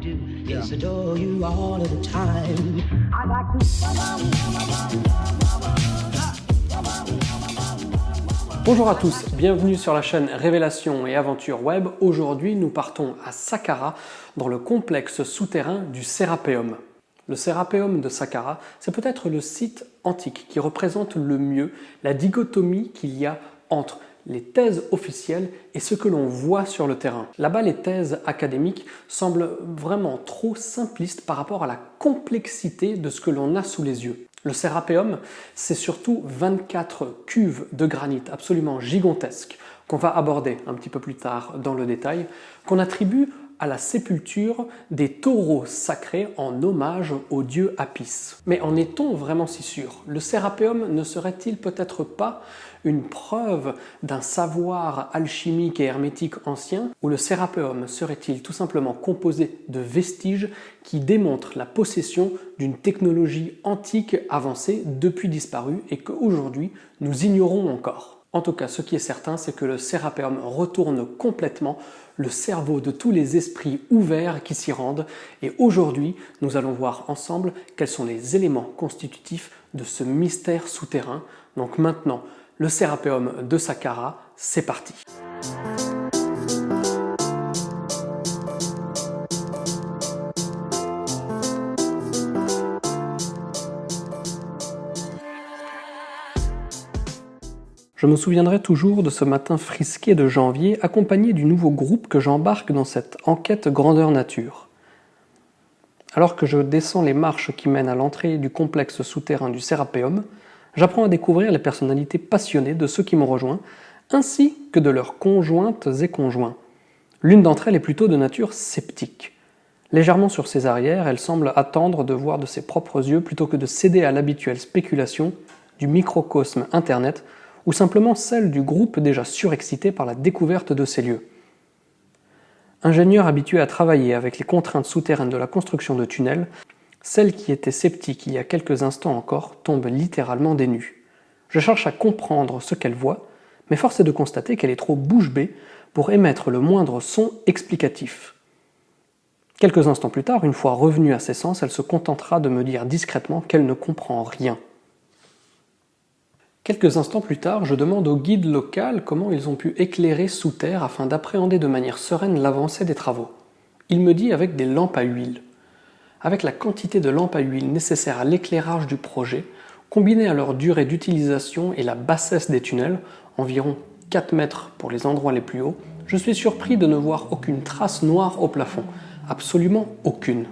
do is adore you all of the time. I'd like to. Bonjour à tous, bienvenue sur la chaîne Révélations et Aventures Web. Aujourd'hui, nous partons à Saqqara, dans le complexe souterrain du Sérapéum. Le Sérapéum de Saqqara, c'est peut-être le site antique qui représente le mieux la dichotomie qu'il y a entre les thèses officielles et ce que l'on voit sur le terrain. Là-bas, les thèses académiques semblent vraiment trop simplistes par rapport à la complexité de ce que l'on a sous les yeux. Le Sérapéum, c'est surtout 24 cuves de granit absolument gigantesques qu'on va aborder un petit peu plus tard dans le détail, qu'on attribue à la sépulture des taureaux sacrés en hommage au dieu Apis. Mais en est-on vraiment si sûr? Le Sérapéum ne serait-il peut-être pas une preuve d'un savoir alchimique et hermétique ancien, ou le Sérapéum serait-il tout simplement composé de vestiges qui démontrent la possession d'une technologie antique avancée depuis disparue et qu'aujourd'hui nous ignorons encore? En tout cas, ce qui est certain, c'est que le Sérapéum retourne complètement le cerveau de tous les esprits ouverts qui s'y rendent. Et aujourd'hui, nous allons voir ensemble quels sont les éléments constitutifs de ce mystère souterrain. Donc maintenant, le Sérapéum de Saqqara, c'est parti. Je me souviendrai toujours de ce matin frisqué de janvier, accompagné du nouveau groupe que j'embarque dans cette enquête grandeur nature. Alors que je descends les marches qui mènent à l'entrée du complexe souterrain du Sérapéum, j'apprends à découvrir les personnalités passionnées de ceux qui m'ont rejoint, ainsi que de leurs conjointes et conjoints. L'une d'entre elles est plutôt de nature sceptique. Légèrement sur ses arrières, elle semble attendre de voir de ses propres yeux plutôt que de céder à l'habituelle spéculation du microcosme Internet, ou simplement celle du groupe déjà surexcité par la découverte de ces lieux. Ingénieur habitué à travailler avec les contraintes souterraines de la construction de tunnels, celle qui était sceptique il y a quelques instants encore tombe littéralement des nues. Je cherche à comprendre ce qu'elle voit, mais force est de constater qu'elle est trop bouche bée pour émettre le moindre son explicatif. Quelques instants plus tard, une fois revenue à ses sens, elle se contentera de me dire discrètement qu'elle ne comprend rien. Quelques instants plus tard, je demande au guide local comment ils ont pu éclairer sous terre afin d'appréhender de manière sereine l'avancée des travaux. Il me dit avec des lampes à huile. Avec la quantité de lampes à huile nécessaire à l'éclairage du projet, combinée à leur durée d'utilisation et la bassesse des tunnels, environ 4 mètres pour les endroits les plus hauts, je suis surpris de ne voir aucune trace noire au plafond, absolument aucune.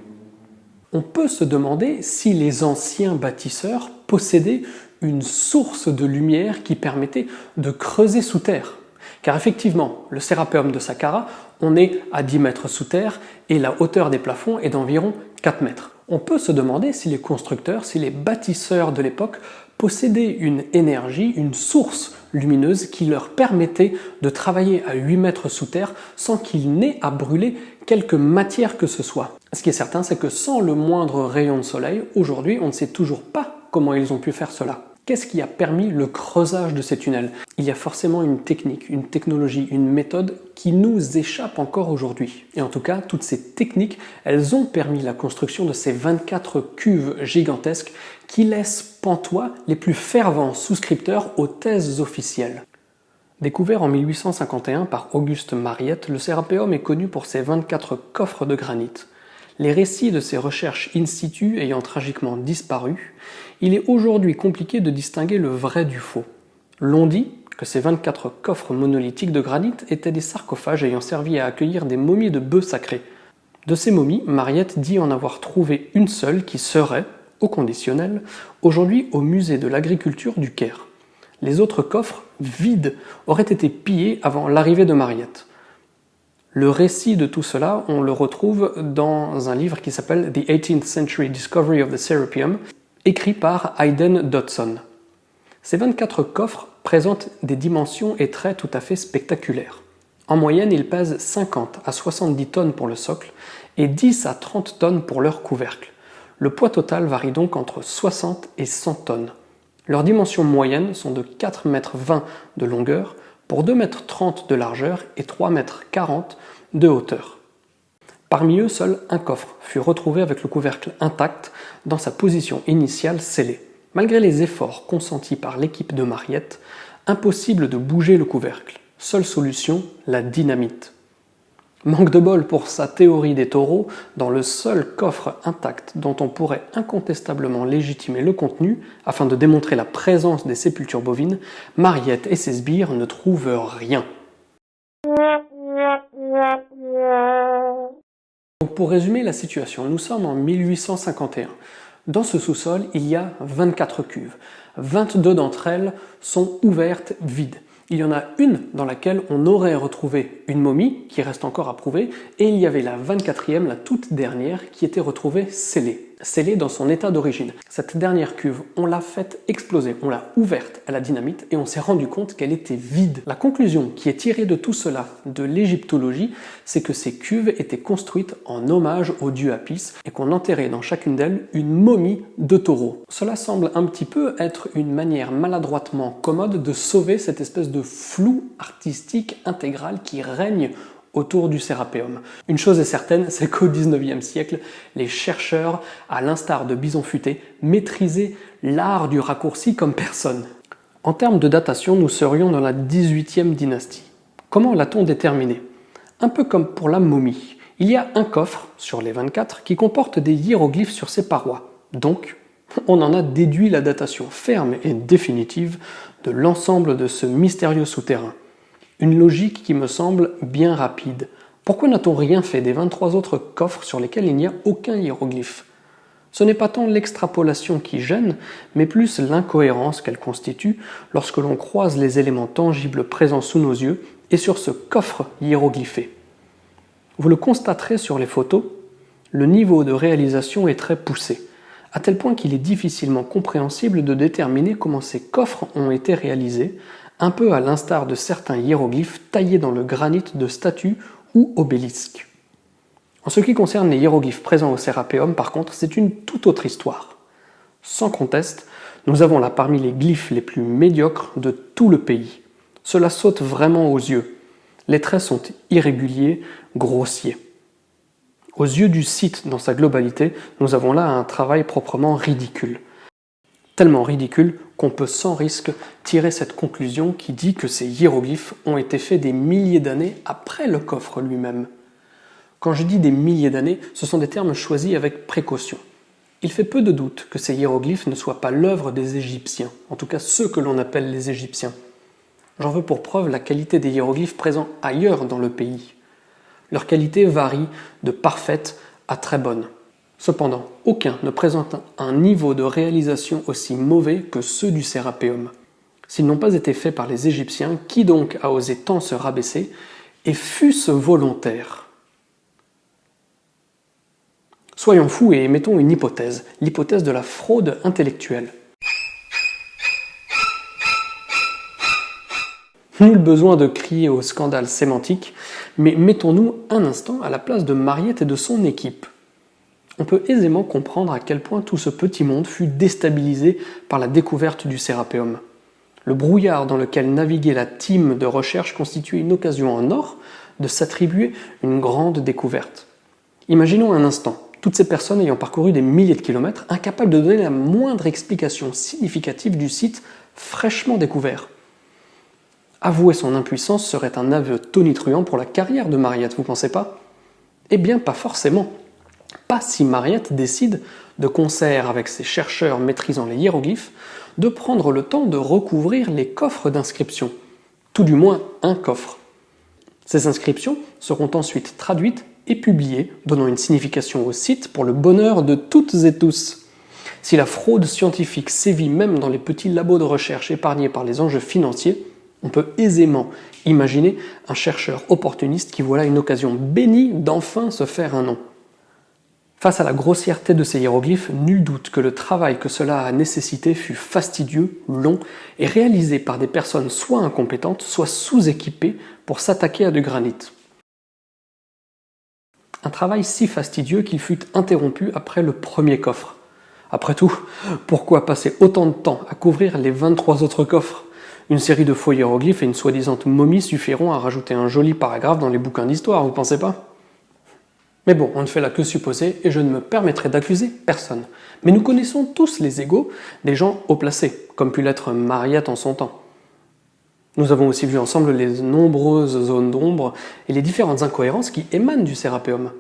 On peut se demander si les anciens bâtisseurs possédaient une source de lumière qui permettait de creuser sous terre. Car effectivement, le Sérapéum de Saqqara, on est à 10 mètres sous terre et la hauteur des plafonds est d'environ 4 mètres. On peut se demander si les constructeurs, si les bâtisseurs de l'époque possédaient une énergie, une source lumineuse qui leur permettait de travailler à 8 mètres sous terre sans qu'il n'ait à brûler quelque matière que ce soit. Ce qui est certain, c'est que sans le moindre rayon de soleil, aujourd'hui, on ne sait toujours pas comment ils ont pu faire cela. Qu'est-ce qui a permis le creusage de ces tunnels? Il y a forcément une technique, une technologie, une méthode qui nous échappe encore aujourd'hui. Et en tout cas, toutes ces techniques, elles ont permis la construction de ces 24 cuves gigantesques qui laissent pantois les plus fervents souscripteurs aux thèses officielles. Découvert en 1851 par Auguste Mariette, le Sérapéum est connu pour ses 24 coffres de granit. Les récits de ses recherches in situ ayant tragiquement disparu, il est aujourd'hui compliqué de distinguer le vrai du faux. L'on dit que ces 24 coffres monolithiques de granit étaient des sarcophages ayant servi à accueillir des momies de bœufs sacrés. De ces momies, Mariette dit en avoir trouvé une seule qui serait, au conditionnel, aujourd'hui au musée de l'agriculture du Caire. Les autres coffres, vides, auraient été pillés avant l'arrivée de Mariette. Le récit de tout cela, on le retrouve dans un livre qui s'appelle The 18th Century Discovery of the Serapeum, écrit par Hayden Dodson. Ces 24 coffres présentent des dimensions et traits tout à fait spectaculaires. En moyenne, ils pèsent 50 à 70 tonnes pour le socle et 10 à 30 tonnes pour leur couvercle. Le poids total varie donc entre 60 et 100 tonnes. Leurs dimensions moyennes sont de 4,20 m de longueur pour 2,30 m de largeur et 3,40 m de hauteur. Parmi eux, seul un coffre fut retrouvé avec le couvercle intact dans sa position initiale scellée. Malgré les efforts consentis par l'équipe de Mariette, impossible de bouger le couvercle. Seule solution, la dynamite. Manque de bol pour sa théorie des taureaux, dans le seul coffre intact dont on pourrait incontestablement légitimer le contenu, afin de démontrer la présence des sépultures bovines, Mariette et ses sbires ne trouvent rien. Donc pour résumer la situation, nous sommes en 1851. Dans ce sous-sol, il y a 24 cuves. 22 d'entre elles sont ouvertes, vides. Il y en a une dans laquelle on aurait retrouvé une momie, qui reste encore à prouver, et il y avait la 24e, la toute dernière, qui était retrouvée scellée dans son état d'origine. Cette dernière cuve, on l'a faite exploser, on l'a ouverte à la dynamite et on s'est rendu compte qu'elle était vide. La conclusion qui est tirée de tout cela, de l'égyptologie, c'est que ces cuves étaient construites en hommage au dieu Apis et qu'on enterrait dans chacune d'elles une momie de taureau. Cela semble un petit peu être une manière maladroitement commode de sauver cette espèce de flou artistique intégral qui règne autour du Sérapéum. Une chose est certaine, c'est qu'au XIXe siècle, les chercheurs, à l'instar de Bison Futé, maîtrisaient l'art du raccourci comme personne. En termes de datation, nous serions dans la XVIIIe dynastie. Comment l'a-t-on déterminé? Un peu comme pour la momie. Il y a un coffre, sur les 24, qui comporte des hiéroglyphes sur ses parois. Donc, on en a déduit la datation ferme et définitive de l'ensemble de ce mystérieux souterrain. Une logique qui me semble bien rapide. Pourquoi n'a-t-on rien fait des 23 autres coffres sur lesquels il n'y a aucun hiéroglyphe? Ce n'est pas tant l'extrapolation qui gêne, mais plus l'incohérence qu'elle constitue lorsque l'on croise les éléments tangibles présents sous nos yeux et sur ce coffre hiéroglyphé. Vous le constaterez sur les photos, le niveau de réalisation est très poussé, à tel point qu'il est difficilement compréhensible de déterminer comment ces coffres ont été réalisés, un peu à l'instar de certains hiéroglyphes taillés dans le granit de statues ou obélisques. En ce qui concerne les hiéroglyphes présents au Sérapéum, par contre, c'est une toute autre histoire. Sans conteste, nous avons là parmi les glyphes les plus médiocres de tout le pays. Cela saute vraiment aux yeux. Les traits sont irréguliers, grossiers. Aux yeux du site dans sa globalité, nous avons là un travail proprement ridicule. Tellement ridicule qu'on peut sans risque tirer cette conclusion qui dit que ces hiéroglyphes ont été faits des milliers d'années après le coffre lui-même. Quand je dis des milliers d'années, ce sont des termes choisis avec précaution. Il fait peu de doute que ces hiéroglyphes ne soient pas l'œuvre des Égyptiens, en tout cas ceux que l'on appelle les Égyptiens. J'en veux pour preuve la qualité des hiéroglyphes présents ailleurs dans le pays. Leur qualité varie de parfaite à très bonne. Cependant, aucun ne présente un niveau de réalisation aussi mauvais que ceux du Sérapéum. S'ils n'ont pas été faits par les Égyptiens, qui donc a osé tant se rabaisser, et fût-ce volontaire? Soyons fous et émettons une hypothèse, l'hypothèse de la fraude intellectuelle. Nul besoin de crier au scandale sémantique, mais mettons-nous un instant à la place de Mariette et de son équipe. On peut aisément comprendre à quel point tout ce petit monde fut déstabilisé par la découverte du Sérapéum. Le brouillard dans lequel naviguait la team de recherche constituait une occasion en or de s'attribuer une grande découverte. Imaginons un instant, toutes ces personnes ayant parcouru des milliers de kilomètres, incapables de donner la moindre explication significative du site fraîchement découvert. Avouer son impuissance serait un aveu tonitruant pour la carrière de Mariette, vous pensez pas? Eh bien, pas forcément. Pas si Mariette décide, de concert avec ses chercheurs maîtrisant les hiéroglyphes, de prendre le temps de recouvrir les coffres d'inscriptions. Tout du moins un coffre. Ces inscriptions seront ensuite traduites et publiées, donnant une signification au site pour le bonheur de toutes et tous. Si la fraude scientifique sévit même dans les petits labos de recherche épargnés par les enjeux financiers, on peut aisément imaginer un chercheur opportuniste qui voit là une occasion bénie d'enfin se faire un nom. Face à la grossièreté de ces hiéroglyphes, nul doute que le travail que cela a nécessité fut fastidieux, long et réalisé par des personnes soit incompétentes, soit sous-équipées pour s'attaquer à du granit. Un travail si fastidieux qu'il fut interrompu après le premier coffre. Après tout, pourquoi passer autant de temps à couvrir les 23 autres coffres? Une série de faux hiéroglyphes et une soi-disant momie suffiront à rajouter un joli paragraphe dans les bouquins d'histoire, vous pensez pas? Mais bon, on ne fait là que supposer et je ne me permettrai d'accuser personne. Mais nous connaissons tous les égos des gens haut placés, comme pu l'être Mariette en son temps. Nous avons aussi vu ensemble les nombreuses zones d'ombre et les différentes incohérences qui émanent du Sérapéum.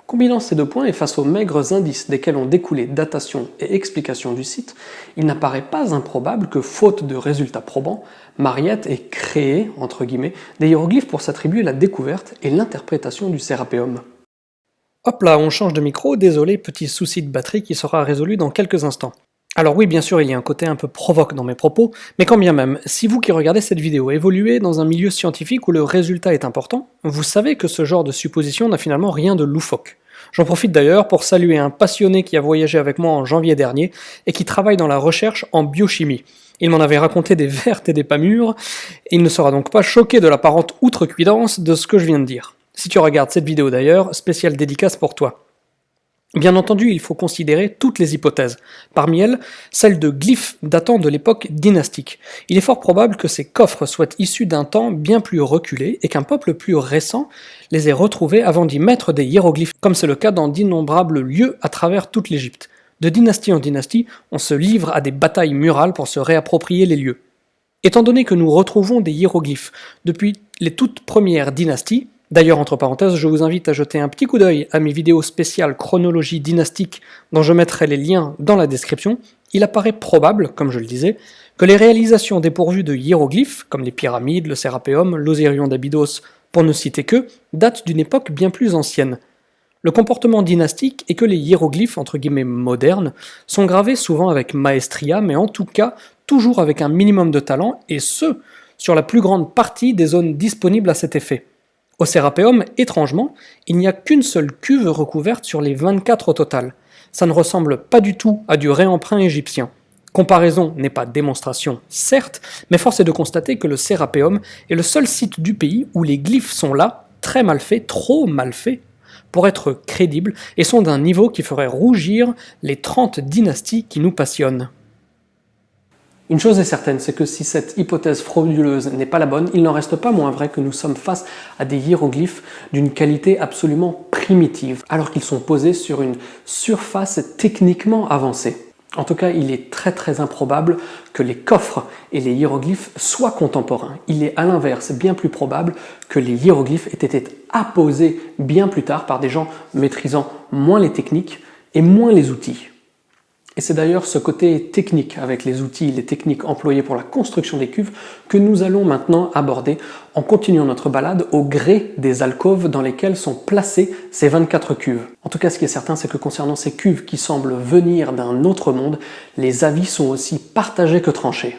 Combinant ces deux points et face aux maigres indices desquels ont découlé datation et explication du site, il n'apparaît pas improbable que, faute de résultats probants, Mariette ait créé, entre guillemets, des hiéroglyphes pour s'attribuer la découverte et l'interprétation du Sérapéum. Hop là, on change de micro, désolé, petit souci de batterie qui sera résolu dans quelques instants. Alors oui, bien sûr, il y a un côté un peu provoque dans mes propos, mais quand bien même, si vous qui regardez cette vidéo évoluez dans un milieu scientifique où le résultat est important, vous savez que ce genre de supposition n'a finalement rien de loufoque. J'en profite d'ailleurs pour saluer un passionné qui a voyagé avec moi en janvier dernier et qui travaille dans la recherche en biochimie. Il m'en avait raconté des vertes et des pas mûres, et il ne sera donc pas choqué de l'apparente outrecuidance de ce que je viens de dire. Si tu regardes cette vidéo d'ailleurs, spéciale dédicace pour toi. Bien entendu, il faut considérer toutes les hypothèses. Parmi elles, celle de glyphes datant de l'époque dynastique. Il est fort probable que ces coffres soient issus d'un temps bien plus reculé et qu'un peuple plus récent les ait retrouvés avant d'y mettre des hiéroglyphes, comme c'est le cas dans d'innombrables lieux à travers toute l'Égypte. De dynastie en dynastie, on se livre à des batailles murales pour se réapproprier les lieux. Étant donné que nous retrouvons des hiéroglyphes depuis les toutes premières dynasties, d'ailleurs, entre parenthèses, je vous invite à jeter un petit coup d'œil à mes vidéos spéciales chronologie dynastique dont je mettrai les liens dans la description. Il apparaît probable, comme je le disais, que les réalisations dépourvues de hiéroglyphes, comme les pyramides, le Sérapéum, l'Osirion d'Abydos, pour ne citer que, datent d'une époque bien plus ancienne. Le comportement dynastique est que les hiéroglyphes, entre guillemets modernes, sont gravés souvent avec maestria, mais en tout cas toujours avec un minimum de talent, et ce, sur la plus grande partie des zones disponibles à cet effet. Au Sérapéum, étrangement, il n'y a qu'une seule cuve recouverte sur les 24 au total. Ça ne ressemble pas du tout à du réemprunt égyptien. Comparaison n'est pas démonstration, certes, mais force est de constater que le Sérapéum est le seul site du pays où les glyphes sont là, très mal faits, trop mal faits, pour être crédibles, et sont d'un niveau qui ferait rougir les 30 dynasties qui nous passionnent. Une chose est certaine, c'est que si cette hypothèse frauduleuse n'est pas la bonne, il n'en reste pas moins vrai que nous sommes face à des hiéroglyphes d'une qualité absolument primitive, alors qu'ils sont posés sur une surface techniquement avancée. En tout cas, il est très improbable que les coffres et les hiéroglyphes soient contemporains. Il est à l'inverse bien plus probable que les hiéroglyphes aient été apposés bien plus tard par des gens maîtrisant moins les techniques et moins les outils. Et c'est d'ailleurs ce côté technique, avec les outils et les techniques employées pour la construction des cuves, que nous allons maintenant aborder en continuant notre balade au gré des alcôves dans lesquelles sont placées ces 24 cuves. En tout cas, ce qui est certain, c'est que concernant ces cuves qui semblent venir d'un autre monde, les avis sont aussi partagés que tranchés.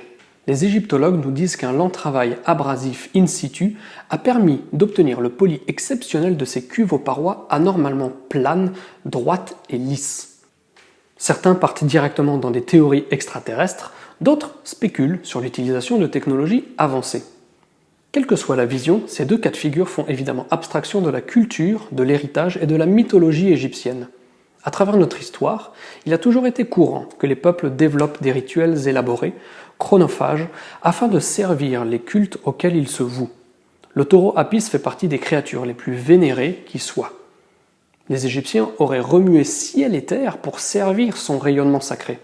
Les égyptologues nous disent qu'un lent travail abrasif in situ a permis d'obtenir le poli exceptionnel de ces cuves aux parois anormalement planes, droites et lisses. Certains partent directement dans des théories extraterrestres, d'autres spéculent sur l'utilisation de technologies avancées. Quelle que soit la vision, ces deux cas de figure font évidemment abstraction de la culture, de l'héritage et de la mythologie égyptienne. À travers notre histoire, il a toujours été courant que les peuples développent des rituels élaborés, chronophages, afin de servir les cultes auxquels ils se vouent. Le taureau Apis fait partie des créatures les plus vénérées qui soient. Les Égyptiens auraient remué ciel et terre pour servir son rayonnement sacré.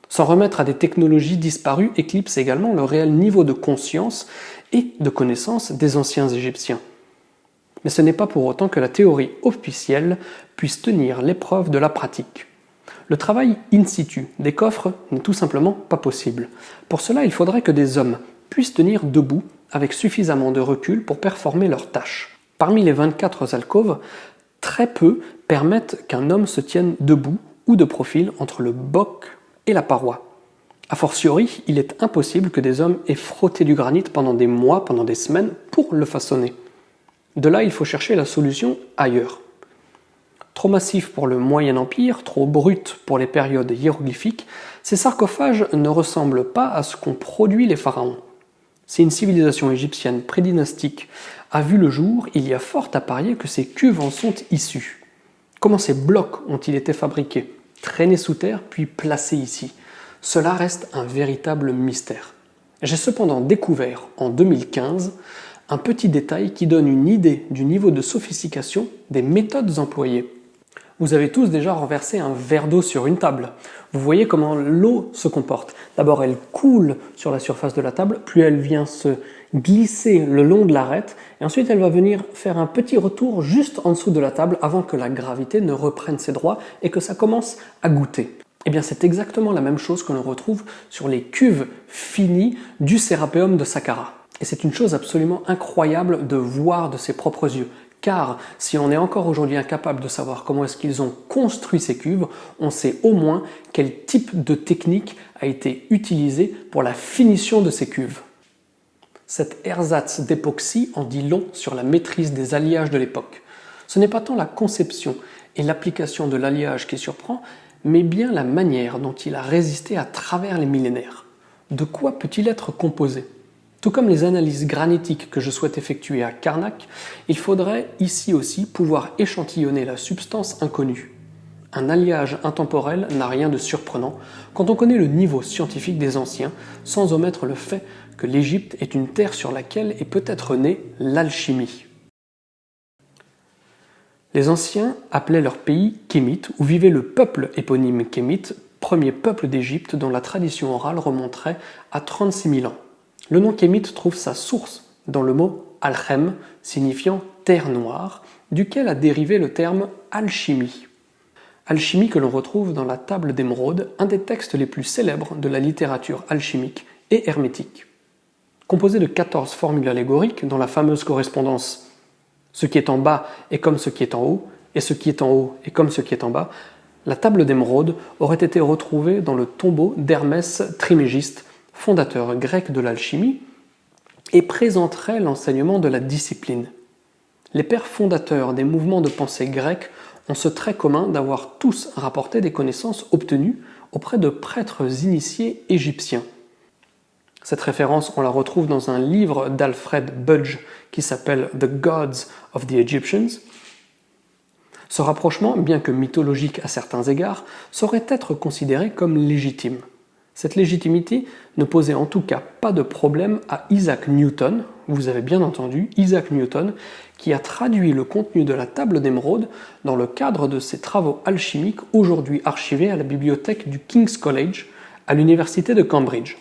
S'en remettre à des technologies disparues éclipse également le réel niveau de conscience et de connaissance des anciens Égyptiens. Mais ce n'est pas pour autant que la théorie officielle puisse tenir l'épreuve de la pratique. Le travail in situ des coffres n'est tout simplement pas possible. Pour cela, il faudrait que des hommes puissent tenir debout avec suffisamment de recul pour performer leurs tâches. Parmi les 24 alcôves, très peu permettent qu'un homme se tienne debout ou de profil entre le boc et la paroi. A fortiori, il est impossible que des hommes aient frotté du granit pendant des mois, pendant des semaines, pour le façonner. De là, il faut chercher la solution ailleurs. Trop massif pour le Moyen Empire, trop brut pour les périodes hiéroglyphiques, ces sarcophages ne ressemblent pas à ce qu'ont produit les pharaons. Si une civilisation égyptienne prédynastique a vu le jour, il y a fort à parier que ces cuves en sont issues. Comment ces blocs ont-ils été fabriqués, traînés sous terre, puis placés ici? Cela reste un véritable mystère. J'ai cependant découvert, en 2015, un petit détail qui donne une idée du niveau de sophistication des méthodes employées. Vous avez tous déjà renversé un verre d'eau sur une table. Vous voyez comment l'eau se comporte. D'abord, elle coule sur la surface de la table, puis elle vient se glisser le long de l'arête, et ensuite elle va venir faire un petit retour juste en dessous de la table avant que la gravité ne reprenne ses droits et que ça commence à goûter. Eh bien, c'est exactement la même chose que l'on retrouve sur les cuves finies du Sérapéum de Saqqara. Et c'est une chose absolument incroyable de voir de ses propres yeux. Car si on est encore aujourd'hui incapable de savoir comment est-ce qu'ils ont construit ces cuves, on sait au moins quel type de technique a été utilisé pour la finition de ces cuves. Cet ersatz d'époxy en dit long sur la maîtrise des alliages de l'époque. Ce n'est pas tant la conception et l'application de l'alliage qui surprend, mais bien la manière dont il a résisté à travers les millénaires. De quoi peut-il être composé ? Tout comme les analyses granitiques que je souhaite effectuer à Karnak, il faudrait ici aussi pouvoir échantillonner la substance inconnue. Un alliage intemporel n'a rien de surprenant quand on connaît le niveau scientifique des anciens, sans omettre le fait que l'Égypte est une terre sur laquelle est peut-être née l'alchimie. Les anciens appelaient leur pays Kémite, où vivait le peuple éponyme Kémite, premier peuple d'Égypte dont la tradition orale remonterait à 36 000 ans. Le nom Kémite trouve sa source dans le mot Alchem, signifiant terre noire, duquel a dérivé le terme alchimie. Alchimie que l'on retrouve dans la Table d'Émeraude, un des textes les plus célèbres de la littérature alchimique et hermétique. Composée de 14 formules allégoriques, dont la fameuse correspondance « ce qui est en bas est comme ce qui est en haut, et ce qui est en haut est comme ce qui est en bas », la Table d'Émeraude aurait été retrouvée dans le tombeau d'Hermès Trismégiste, fondateur grec de l'alchimie, et présenterait l'enseignement de la discipline. Les pères fondateurs des mouvements de pensée grecs ont ce trait commun d'avoir tous rapporté des connaissances obtenues auprès de prêtres initiés égyptiens. Cette référence, on la retrouve dans un livre d'Alfred Budge qui s'appelle The Gods of the Egyptians. Ce rapprochement, bien que mythologique à certains égards, saurait être considéré comme légitime. Cette légitimité ne posait en tout cas pas de problème à Isaac Newton, vous avez bien entendu, Isaac Newton, qui a traduit le contenu de la Table d'Émeraude dans le cadre de ses travaux alchimiques aujourd'hui archivés à la bibliothèque du King's College à l'université de Cambridge.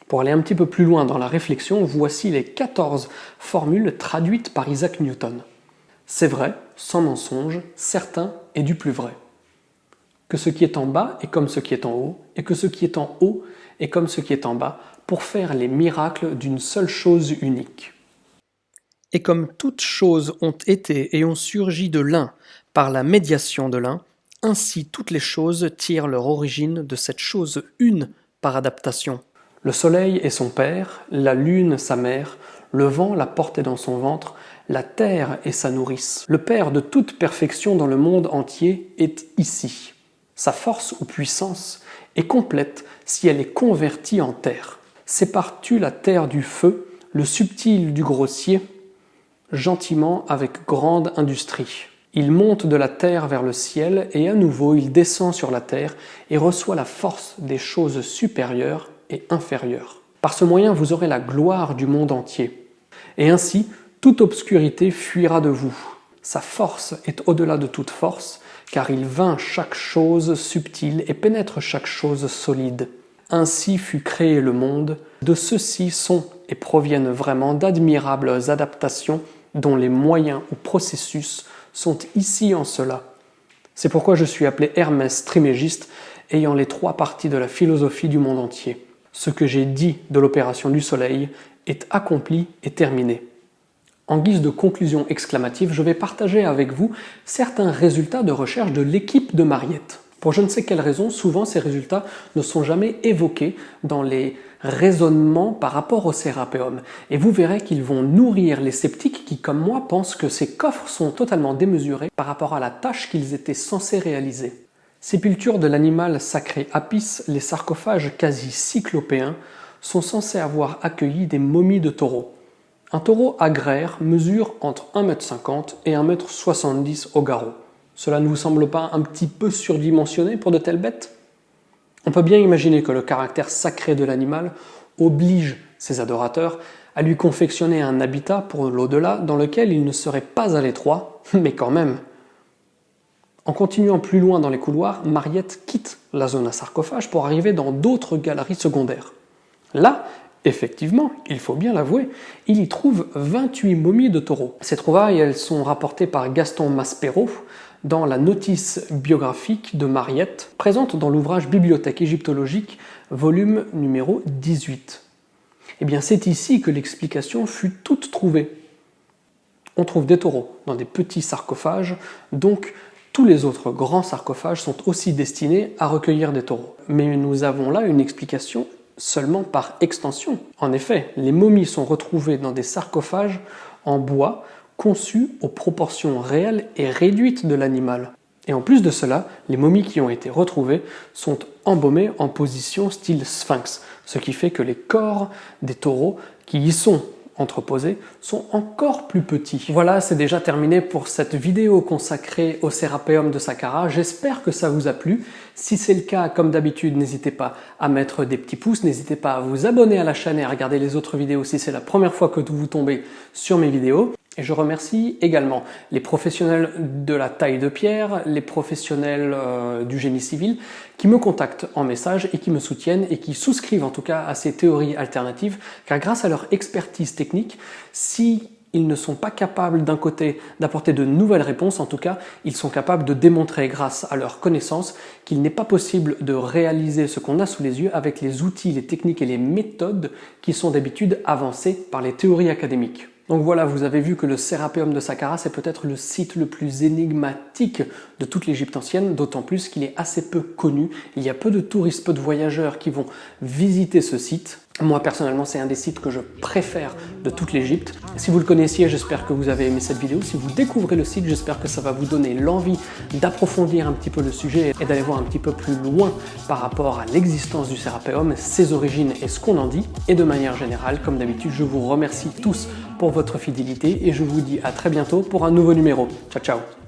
Pour aller un petit peu plus loin dans la réflexion, voici les 14 formules traduites par Isaac Newton. C'est vrai, sans mensonge, certain et du plus vrai. Que ce qui est en bas est comme ce qui est en haut, et que ce qui est en haut est comme ce qui est en bas, pour faire les miracles d'une seule chose unique. Et comme toutes choses ont été et ont surgi de l'un par la médiation de l'un, ainsi toutes les choses tirent leur origine de cette chose une par adaptation. Le soleil est son père, la lune sa mère, le vent l'a porté dans son ventre, la terre est sa nourrice. Le père de toute perfection dans le monde entier est ici. Sa force ou puissance est complète si elle est convertie en terre. Sépares-tu la terre du feu, le subtil du grossier, gentiment avec grande industrie. Il monte de la terre vers le ciel et à nouveau il descend sur la terre et reçoit la force des choses supérieures et inférieures. Par ce moyen vous aurez la gloire du monde entier. Et ainsi, toute obscurité fuira de vous. Sa force est au-delà de toute force, car il vainc chaque chose subtile et pénètre chaque chose solide. Ainsi fut créé le monde, de ceux-ci sont et proviennent vraiment d'admirables adaptations dont les moyens ou processus sont ici en cela. C'est pourquoi je suis appelé Hermès Trismégiste, ayant les 3 parties de la philosophie du monde entier. Ce que j'ai dit de l'opération du soleil est accompli et terminé. En guise de conclusion exclamative, je vais partager avec vous certains résultats de recherche de l'équipe de Mariette. Pour je ne sais quelle raison, souvent ces résultats ne sont jamais évoqués dans les raisonnements par rapport au Sérapéum. Et vous verrez qu'ils vont nourrir les sceptiques qui, comme moi, pensent que ces coffres sont totalement démesurés par rapport à la tâche qu'ils étaient censés réaliser. Sépulture de l'animal sacré Apis, les sarcophages quasi cyclopéens sont censés avoir accueilli des momies de taureaux. Un taureau agraire mesure entre 1,50 m et 1,70 m au garrot. Cela ne vous semble pas un petit peu surdimensionné pour de telles bêtes ? On peut bien imaginer que le caractère sacré de l'animal oblige ses adorateurs à lui confectionner un habitat pour l'au-delà dans lequel il ne serait pas à l'étroit, mais quand même. En continuant plus loin dans les couloirs, Mariette quitte la zone à sarcophage pour arriver dans d'autres galeries secondaires. Là, effectivement, il faut bien l'avouer, il y trouve 28 momies de taureaux. Ces trouvailles, elles sont rapportées par Gaston Maspero dans la notice biographique de Mariette, présente dans l'ouvrage Bibliothèque égyptologique, volume numéro 18. Eh bien, c'est ici que l'explication fut toute trouvée. On trouve des taureaux dans des petits sarcophages, donc tous les autres grands sarcophages sont aussi destinés à recueillir des taureaux. Mais nous avons là une explication seulement par extension. En effet, les momies sont retrouvées dans des sarcophages en bois conçus aux proportions réelles et réduites de l'animal. Et en plus de cela, les momies qui ont été retrouvées sont embaumées en position style sphinx, ce qui fait que les corps des taureaux qui y sont entreposés sont encore plus petits. Voilà, c'est déjà terminé pour cette vidéo consacrée au Sérapéum de Saqqara. J'espère que ça vous a plu. Si c'est le cas, comme d'habitude, n'hésitez pas à mettre des petits pouces, n'hésitez pas à vous abonner à la chaîne et à regarder les autres vidéos si c'est la première fois que vous tombez sur mes vidéos. Et je remercie également les professionnels de la taille de pierre, les professionnels du génie civil qui me contactent en message et qui me soutiennent et qui souscrivent en tout cas à ces théories alternatives, car grâce à leur expertise technique, si ils ne sont pas capables d'un côté d'apporter de nouvelles réponses, en tout cas, ils sont capables de démontrer grâce à leurs connaissances qu'il n'est pas possible de réaliser ce qu'on a sous les yeux avec les outils, les techniques et les méthodes qui sont d'habitude avancées par les théories académiques. Donc voilà, vous avez vu que le Sérapéum de Saqqara, c'est peut-être le site le plus énigmatique de toute l'Égypte ancienne, d'autant plus qu'il est assez peu connu. Il y a peu de touristes, peu de voyageurs qui vont visiter ce site. Moi, personnellement, c'est un des sites que je préfère de toute l'Égypte. Si vous le connaissiez, j'espère que vous avez aimé cette vidéo. Si vous découvrez le site, j'espère que ça va vous donner l'envie d'approfondir un petit peu le sujet et d'aller voir un petit peu plus loin par rapport à l'existence du Sérapéum, ses origines et ce qu'on en dit. Et de manière générale, comme d'habitude, je vous remercie tous pour votre fidélité et je vous dis à très bientôt pour un nouveau numéro. Ciao, ciao!